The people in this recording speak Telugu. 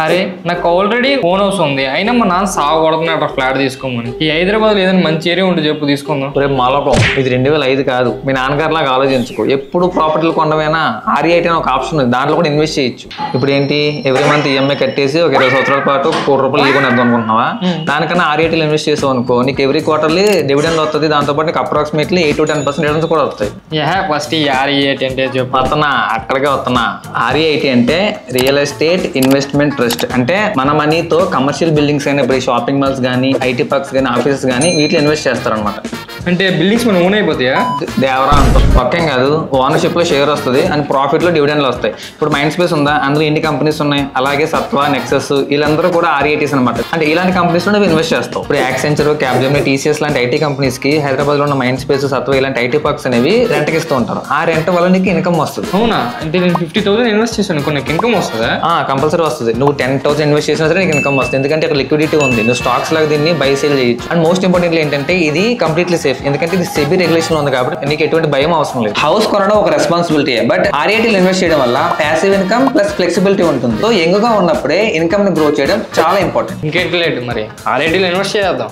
అరే నాకు ఆల్రెడీ ఓన్ హౌస్ ఉంది, అయినా మా నాన్న సాగు కొడుతున్నాడు ఫ్లాట్ తీసుకోమని. ఈ హైదరాబాద్ ఏదైనా మంచి ఏరియా ఉంటే చెప్పు తీసుకుందాం. రేపు మాలకం ఇది 2005 కాదు, మీ నాన్నగారు లాగా ఆలోచించుకో. ఎప్పుడు ప్రాపర్టీలు కొనడమైనా RE8 అని ఒక ఆప్షన్ ఉంది, దాంట్లో కూడా ఇన్వెస్ట్ చేయొచ్చు. ఇప్పుడు ఏంటి ఎవ్రీ మంత్ EMI కట్టేసి ఒక 20 సంవత్సరాల పాటు ₹1,00,00,000 ఈగొని అనుకుంటున్నావా? దానికన్నా RE8 ఇన్వెస్ట్ చేసావు అనుకో, నీకు ఎవ్రీ క్వార్టర్లీ డివిడెండ్ వస్తుంది. దాంతోపాటు నీకు అప్రాక్సిమేట్లీ 8 to 10% రిటర్న్స్ కూడా వస్తాయి. ఫస్ట్ ఈ RE8 అంటే చెప్పు. అక్కడికే వస్తున్నా. RE8 అంటే రియల్ ఎస్టేట్ ఇన్వెస్ట్మెంట్ ట్రస్ట్. అంటే మన మనీతో కమర్షియల్ బిల్డింగ్స్ అయినా, ఇప్పుడు షాపింగ్ మాల్స్ కానీ, IT పార్క్స్ కానీ, ఆఫీసెస్ కానీ వీటిలో ఇన్వెస్ట్ చేస్తారనమాట. అంటే బిల్డింగ్స్ మనం ఓన్ అయిపోతాయా? దేవరా అంటాం. పక్కేం కాదు, ఓనర్షిప్ లో షేర్ వస్తుంది అండ్ ప్రాఫిట్ లో డివిడెండ్లు వస్తాయి. ఇప్పుడు మైండ్ స్పేస్ ఉందా, అందులో ఎన్ని కంపెనీస్ ఉన్నాయి, అలాగే సత్వ, నెక్సస్ వీళ్ళందరూ కూడా RE8s అనమాట. అంటే ఇలాంటి కంపెనీస్ లో నువ్వు ఇన్వెస్ట్ చేస్తావు. ఇప్పుడు యాక్సెంచర్, క్యాప్జెమిని, TCS లాంటి IT కంపెనీస్ కి హైదరాబాద్ లో ఉన్న మైండ్ స్పేస్, సత్వ ఇలాంటి IT పార్క్స్ అనేవి రెంట్ కి ఇస్తూ ఉంటారు. ఆ రెంట్ వల్ల నీకు ఇన్కమ్ వస్తుంది. అవునా? అంటే నేను 50,000 ఇన్వెస్ట్ చేశాను, నీకు ఇన్కమ్ వస్తుందా? కంపల్సరీ వస్తుంది. నువ్వు 10,000 ఇన్వెస్ట్ చేసినా సరే నీకు ఇన్కమ్ వస్తుంది. ఎందుకంటే ఇక్కడ లిక్విడిటీ ఉంది, నువ్వు స్టాక్స్ లాగా దీన్ని బై సేల్ చేయొచ్చు. అండ్ మోస్ట్ ఇంపార్టెంట్లీ ఏంటంటే ఇది కంప్లీట్లీ సేఫ్, ఎందుకంటే ఇది సెబీ రెగ్యులేషన్ ఉంది కాబట్టి నీకు ఎటువంటి భయం అవసరం లేదు. హౌస్ కొనడం ఒక రెస్పాన్సిబిలిటీ, బట్ RE8 ఇన్వెస్ట్ చేయడం వల్ల ప్యాసివ్ ఇన్కమ్ ప్లస్ ఫ్లెక్సిబిలిటీ ఉంటుంది. సో యంగ్ గా ఉన్నప్పుడే ఇన్కమ్ ని గ్రో చేయడం చాలా ఇంపార్టెంట్. ఇంకేంటి లేదు మరి RE8 ఇన్వెస్ట్ చేద్దాం.